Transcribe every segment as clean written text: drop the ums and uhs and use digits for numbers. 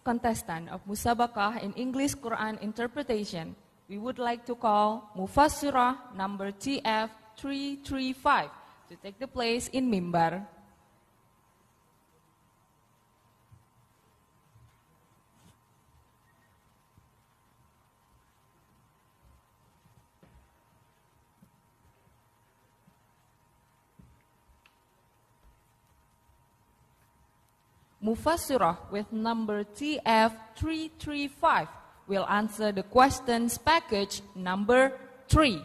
contestant of Musabaqah in English Quran interpretation, we would like to call Mufassirah number TF335 to take the place in Mimbar. Mufassirah with number TF335 will answer the questions package number 3.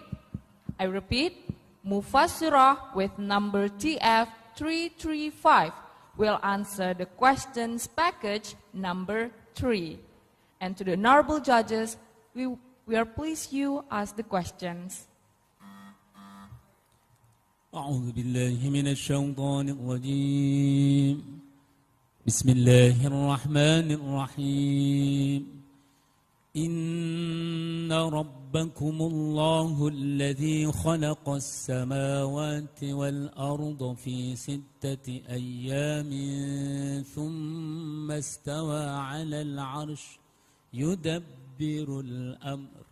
I repeat, Mufassirah with number TF335 will answer the questions package number 3. And to the honorable judges, we are pleased you ask the questions. أعوذ بالله من الشيطان الرجيم. بسم الله الرحمن الرحيم. إن ربكم الله الذي خلق السماوات والأرض في 6 أيام ثم استوى على العرش يدبر الأمر.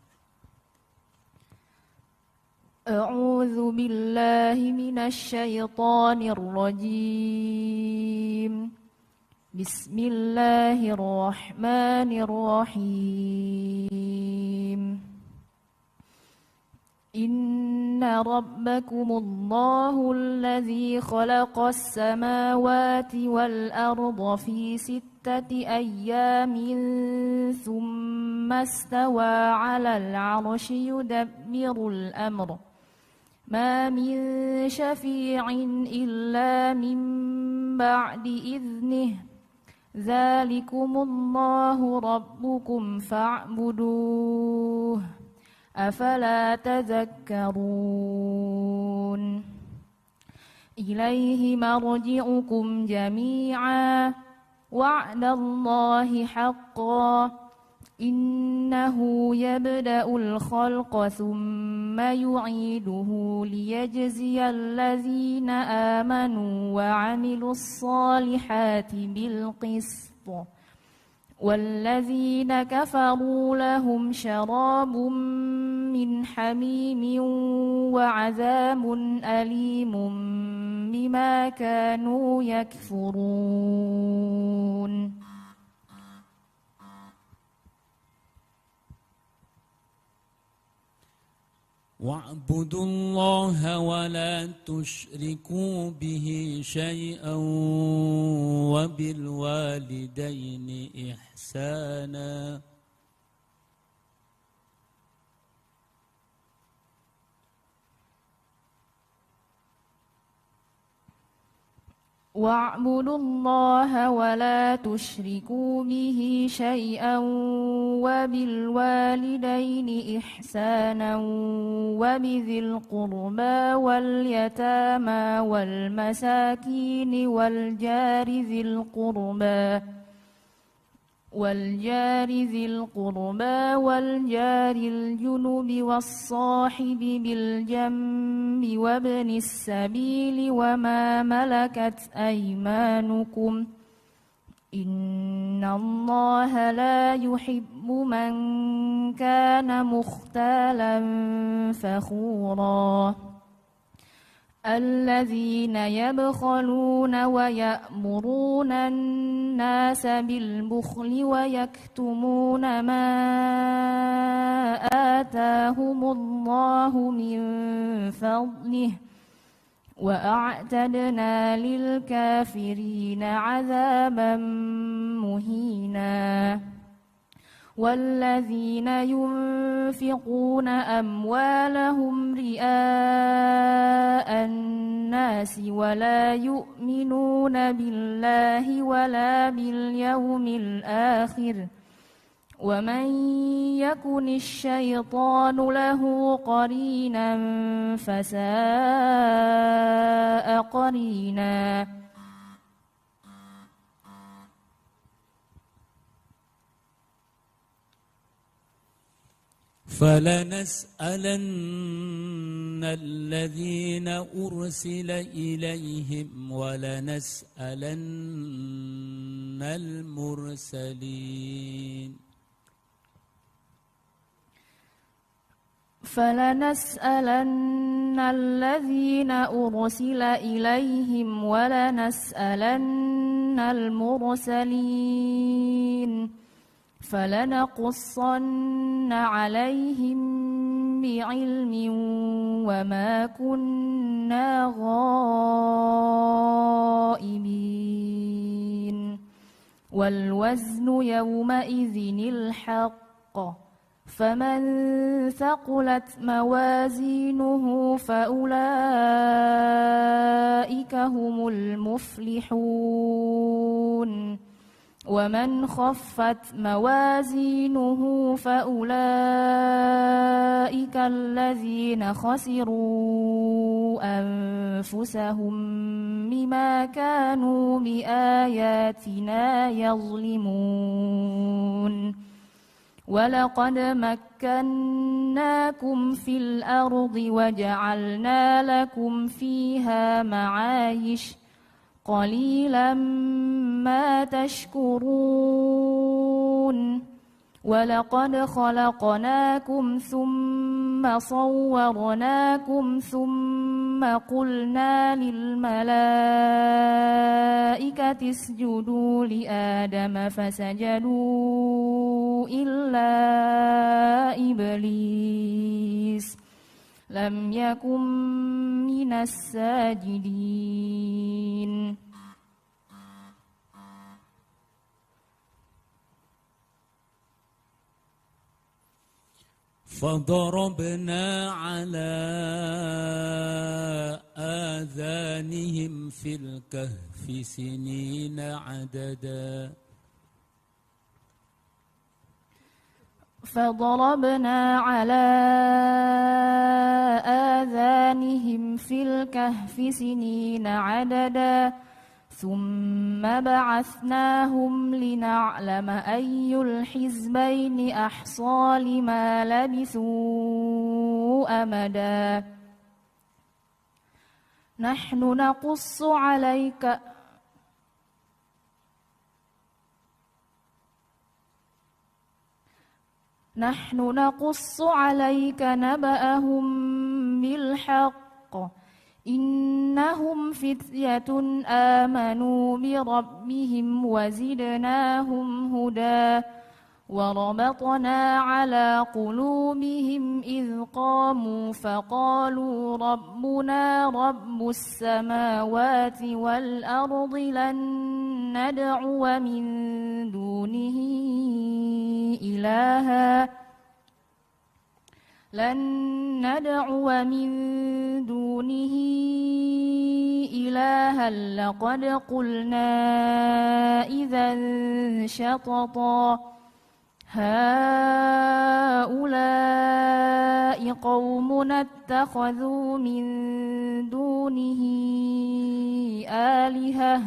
أعوذ بالله من الشيطان الرجيم. بسم الله الرحمن الرحيم. إن ربكم الله الذي خلق السماوات والأرض في 6 أيام ثم استوى على العرش يدبر الأمر ما من شفيع إلا من بعد إذنه ذلكم الله ربكم فاعبدوه أفلا تذكرون. إليه مرجعكم جميعا وعد الله حقا إنه يبدأ الخلق ثم يعيده ليجزي الذين آمنوا وعملوا الصالحات بالقسط والذين كفروا لهم شراب من حميم وعذاب أليم بما كانوا يكفرون. واعبدوا الله ولا تشركوا به شيئا وبالوالدين إحسانا. واعبدوا الله ولا تشركوا به شيئا وبالوالدين إحسانا وبذي القربى واليتامى والمساكين والجار ذي القربى والجار الجنب والصاحب بالجنب وابن السبيل وما ملكت أيمانكم إن الله لا يحب من كان مختالا فخورا. الذين يبخلون ويأمرون الناس بالبخل ويكتمون ما آتاهم الله من فضله وأعتدنا للكافرين عذابا مهينا. والذين ينفقون أموالهم رئاء الناس ولا يؤمنون بالله ولا باليوم الآخر ومن يكن الشيطان له قرينا فساء قرينا. فلنسألن الذين أرسل إليهم ولنسألن المرسلين فلنسألن الذين أرسل إليهم ولنسألن المرسلين فلنقصن عليهم بعلم وما كنا غائبين والوزن يومئذ الحق فمن ثقلت موازينه فأولئك هم المفلحون ومن خفت موازينه فأولئك الذين خسروا أنفسهم بما كانوا بآياتنا يظلمون ولقد مكناكم في الأرض وجعلنا لكم فيها معايش قليلا ما تشكرون ولقد خلقناكم ثم صورناكم ثم قلنا للملائكة اسجدوا لآدم فسجدوا إلا إبليس لم يكن من الساجدين فضربنا على آذانهم في الكهف سنين عددا فضربنا على آذانهم في الكهف سنين عددا ثم بعثناهم لنعلم أي الحزبين أحصى لما لبثوا أمدا نحن نقص عليك نبأهم بالحق إنهم فتية آمنوا بربهم وزدناهم هدى وربطنا على قلوبهم إذ قاموا فقالوا ربنا رب السماوات والأرض لن ندعو من دونه إلها لقد قلنا إذا شططا هؤلاء قوم اتخذوا من دونه آلهة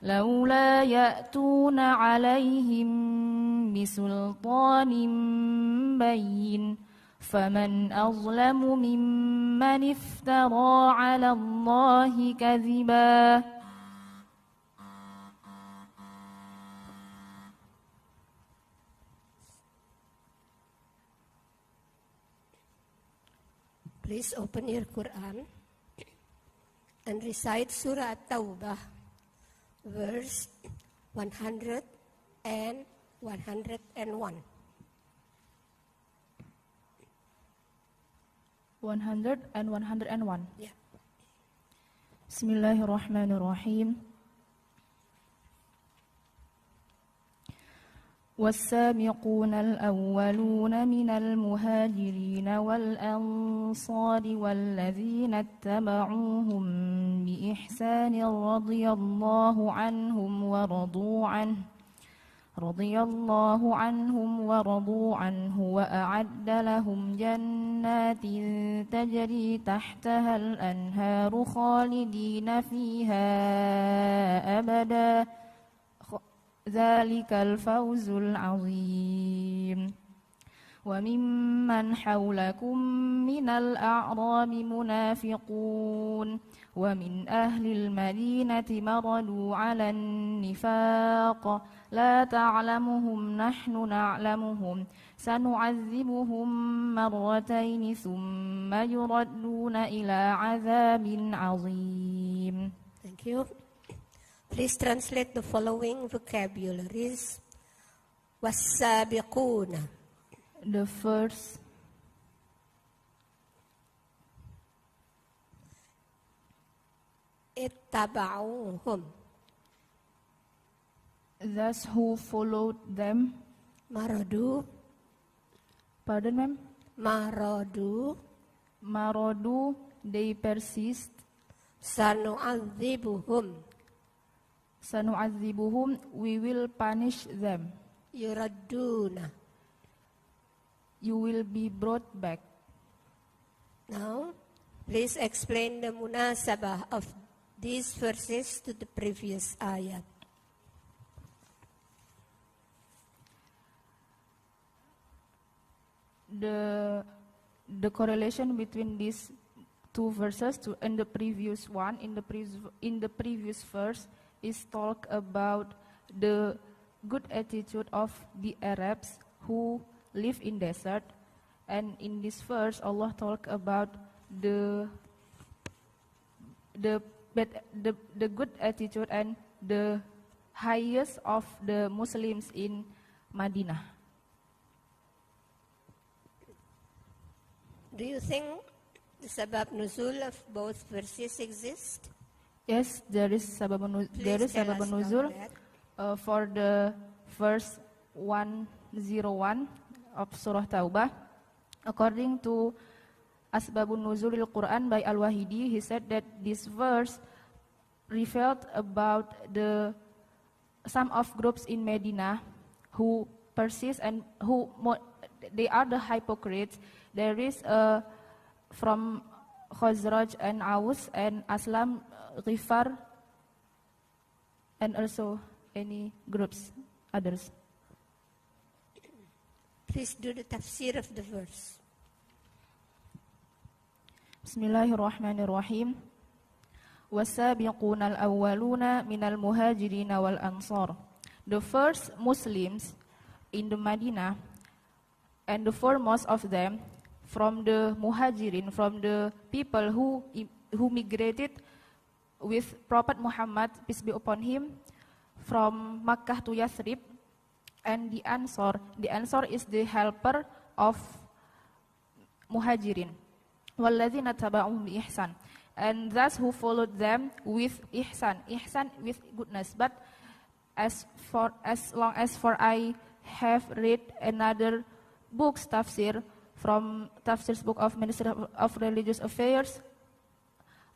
لولا يأتون عليهم بسلطان بين فمن أظلم ممن افترى على الله كذبا Please open your Quran and recite Surah At-Tawbah, verse 100 and 101. 100 and 101. Yeah. Bismillahirrahmanirrahim. والسابقون الأولون من المهاجرين والأنصار والذين اتبعوهم بإحسان رضي الله عنهم ورضوا عنه وأعد لهم جنات تجري تحتها الأنهار خالدين فيها أبدا ذلك الفوز العظيم وممن حولكم من الأعراب منافقون ومن أهل المدينة مردوا على النفاق لا تعلمهم نحن نعلمهم سنعذبهم مرتين ثم يردون إلى عذاب عظيم. Thank you. Please translate the following vocabularies. والسابقون. The first, اتبعوهم. those who followed them. مرضوا. Pardon, ma'am? مرضوا. Marodu, they persist. سنعذبهم. Sanu'adzibuhum, we will punish them. يردون. You will be brought back. Now, please explain the munasabah of these verses to the previous ayat. The correlation between these two verses and the previous one in the previous verse is talk about the good attitude of the Arabs who live in desert, and in this verse Allah talk about the good attitude and the highest of the Muslims in Madinah. Do you think the sabab nuzul of both verses exist? Yes, there is sabab nuzul for the verse 101 of Surah Taubah. According to Asbabun Nuzulil Quran by Al-Wahidi, he said that this verse revealed about some of groups in Medina who persist and they are the hypocrites. There is from Khazraj and Aus and Aslam, Ghifar, and also any groups, others. Please do the tafsir of the verse. Bismillahirrahmanirrahim. Wasabiquna al-awwaluna minal muhajirina wal ansar. The first Muslims in the Madinah and the foremost of them from the muhajirin, from the people who migrated with Prophet Muhammad, peace be upon him, from Makkah to Yathrib, and the Ansar. The Ansar is the helper of muhajirin. وَالَّذِينَ تَبَعُهُمْ بِإِحْسَانٍ, and those who followed them with ihsan, ihsan with goodness. But as long as I have read another books tafsir from Tafsir's book of Ministry of Religious Affairs,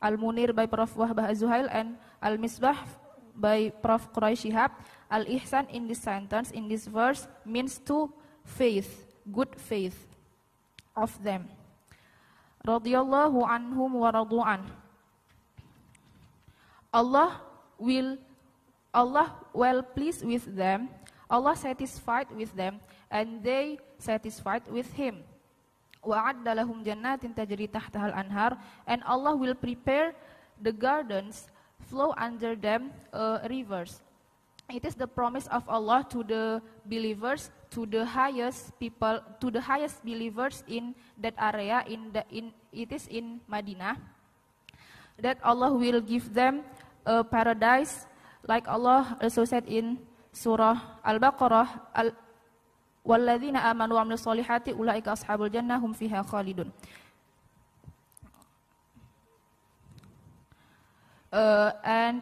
Al-Munir by Prof. Wahbah Az-Zuhail and Al-Misbah by Prof. Quraish Shihab, Al-Ihsan in this sentence, in this verse, means to faith, good faith of them. Radiyallahu anhum wa radu'an. Allah well pleased with them, Allah satisfied with them, and they satisfied with him. Wa'adda lahum jannatin tajri tahtahal anhar, and Allah will prepare the gardens flow under them rivers. It is the promise of Allah to the believers, to the highest people, to the highest believers in that area, it is in Madinah, that Allah will give them a paradise, like Allah also said in Surah Al-Baqarah, وَالَّذِينَ آمَنُوا وَعَمِلُوا الصَّالِحَاتِ أُولَئِكَ أَصْحَابُ الْجَنَّةِ هُمْ فِيهَا خَالِدُونَ. And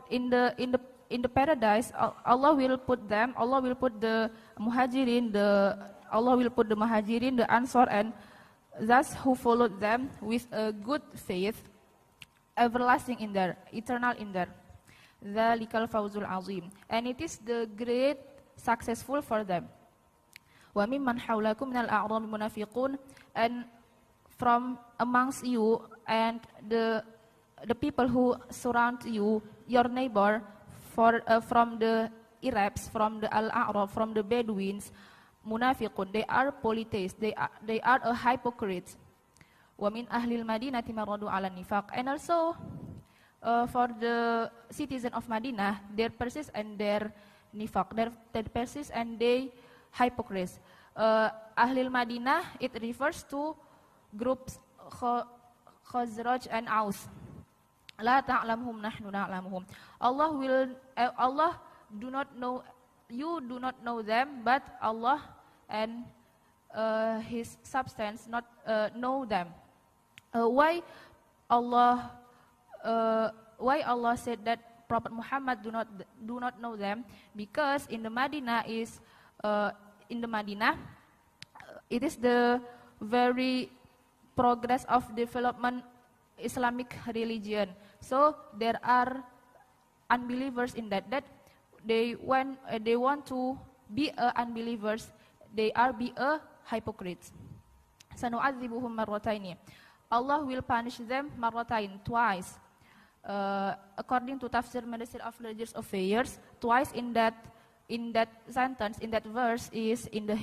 in the paradise, Allah will put them, Allah will put the muhajirin, the Ansar, and those who followed them with a good faith, everlasting in there, eternal in there. Dzalikal fawzul azim, and it is the great successful for them. Wa mimman hawlakum minal a'rami munafiqun, and from amongst you and the people who surround you, your neighbor, from the Arabs, from the Al-A'rab, from the Bedouins, munafiqun, they are polytheists, they are a hypocrite. وَمِنْ أَهْلِ الْمَدِينَةِ مَرَّدُوا عَلَى النِّفَاقِ. And also, for the citizen of Madinah, their persist and their nifaq, their persist and they hypocrites. Ahlil Madinah, it refers to groups Khazraj and Aus. La ta'lamhum nahnu na'lamuhum. Allah do not know, you do not know them, but Allah and His substance not know them. Why Allah said that Prophet Muhammad do not know them? Because in the Madinah it is the very progress of development Islamic religion. So there are unbelievers in that they want to be unbelievers, they are be a hypocrites. Sanu'adzibuhum marrataini. Allah will punish them marratain, twice. According to Tafsir Ministry of Religious Affairs, twice in that sentence, in that verse is in the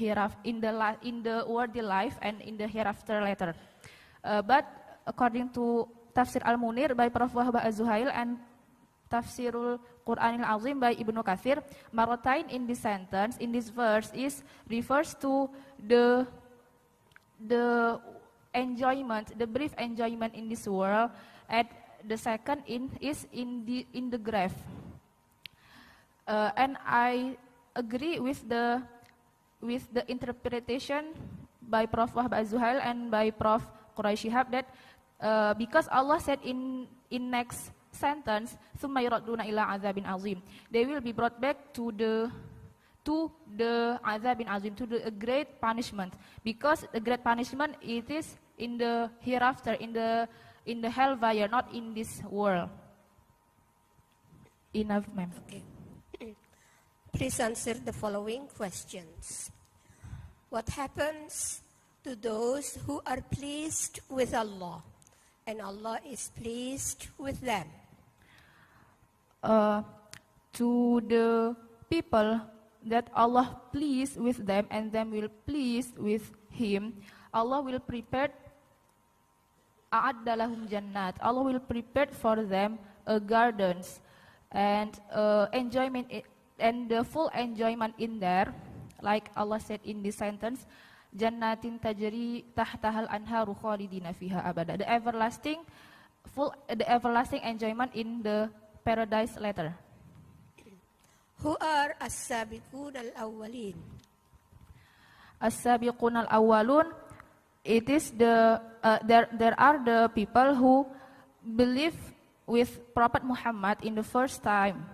worldly life and in the hereafter later. But according to Tafsir Al-Munir by Prof. Wahbah Az-Zuhail and Tafsirul Quranil Azim by Ibnu Katsir, marratain in this sentence, in this verse refers to the enjoyment, the brief enjoyment in this world, and the second is in the grave. And I agree with the interpretation by Prof. Wahbah Az-Zuhail and by Prof. Quraish Shihab that because Allah said in next sentence, "Tsumma yuradduna ila azabin azim," they will be brought back to the azabin azim, to the great punishment. Because the great punishment it is in the hereafter, in the hellfire, not in this world. Enough, ma'am. Okay. Please answer the following questions. What happens to those who are pleased with Allah and Allah is pleased with them? To the people that Allah pleased with them and them will please with Him, Allah will prepare a'adda lahum jannat. Allah will prepare for them gardens and enjoyment and the full enjoyment in there, like Allah said in this sentence, jannatin tajri tahtahal anharu khalidina fiha abada. The everlasting enjoyment in the paradise later. Who are as-sabiqun al-awwalin? As-sabiqun al-awwalun, it is there are the people who believe with Prophet Muhammad in the first time.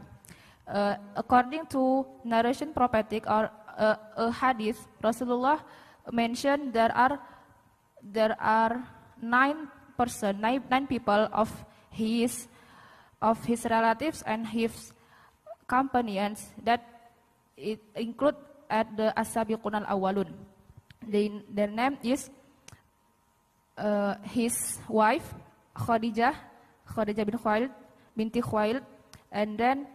According to narration prophetic or a hadith, Rasulullah mentioned there are 9 people of his relatives and his companions that it include at the as-sabiqun al-awwalun. Their name is his wife Khadijah binti Khuwailid, and then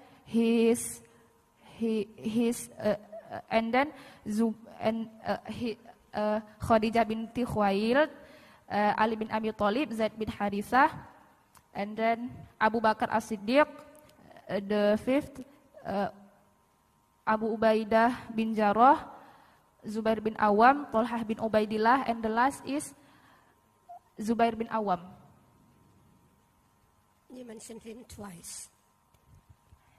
Khadijah binti Khuwailid, Ali bin Abi Thalib, Zaid bin Harithah, and then Abu Bakar As-Siddiq, the fifth Abu Ubaidah bin Jarrah, Zubair bin Awam, Tolhah bin Ubaidillah, and the last is Zubair bin Awam. You mentioned him twice.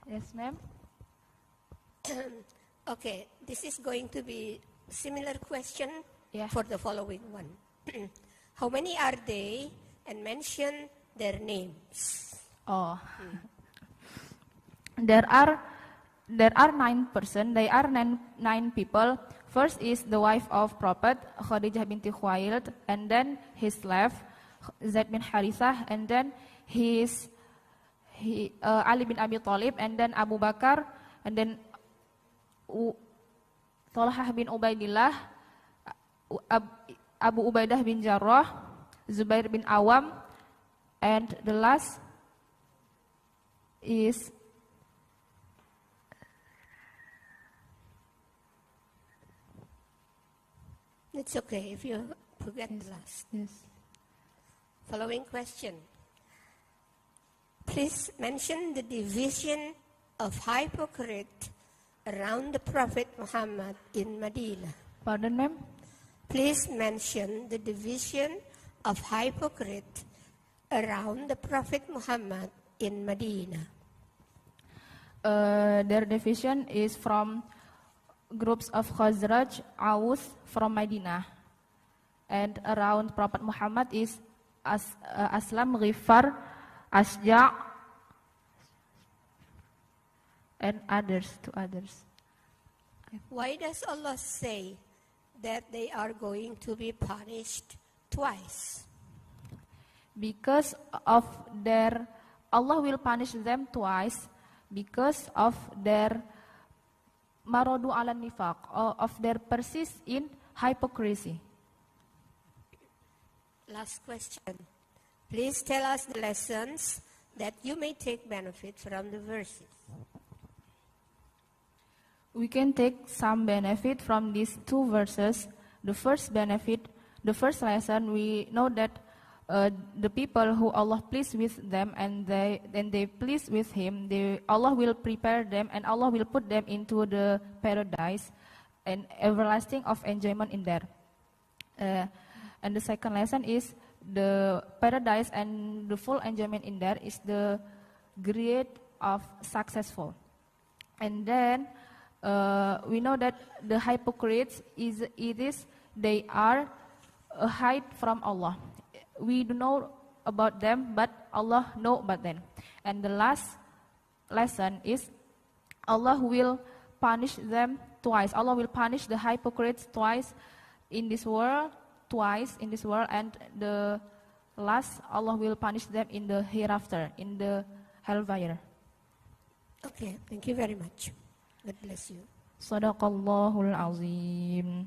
Yes, ma'am. Okay, this is going to be similar question for the following one. How many are they, and mention their names? There are 9 person. They are nine people. First is the wife of Prophet Khadijah binti Khuwailid, and then his slave Zaid bin Harithah, and then Ali bin Abi Thalib, and then Abu Bakar, and then Tolhah bin Ubaidillah, Abu Ubaidah bin Jarrah, Zubair bin Awam, and the last is It's okay if you forget the last. Yes. following question. Please mention the division of hypocrite around the Prophet Muhammad in Medina. Pardon, ma'am? Please mention the division of hypocrite around the Prophet Muhammad in Medina. Their division is from groups of Khazraj, Aus from Medina. And around Prophet Muhammad is Aslam, Ghifar, Asja, and others. Why does Allah say that they are going to be punished twice? Because of their, Allah will punish them twice because of their marodu ala nifaq, of their persist in hypocrisy. Last question. Please tell us the lessons that you may take benefit from the verses. We can take some benefit from these two verses. The first lesson, we know that the people who Allah pleased with them and they pleased with Him, Allah will prepare them and Allah will put them into the paradise and everlasting of enjoyment in there. And the second lesson is the paradise and the full enjoyment in there is the grade of successful. And then we know that the hypocrites they are a hide from Allah. We don't know about them, but Allah know about them. And the last lesson is Allah will punish them twice. Allah will punish the hypocrites twice in this world, and the last Allah will punish them in the hereafter, in the hellfire. Okay, thank you very much. God bless you. Sadaqallahul azim.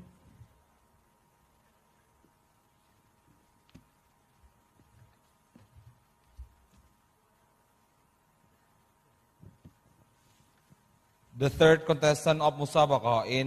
The third contestant of Musabaqah in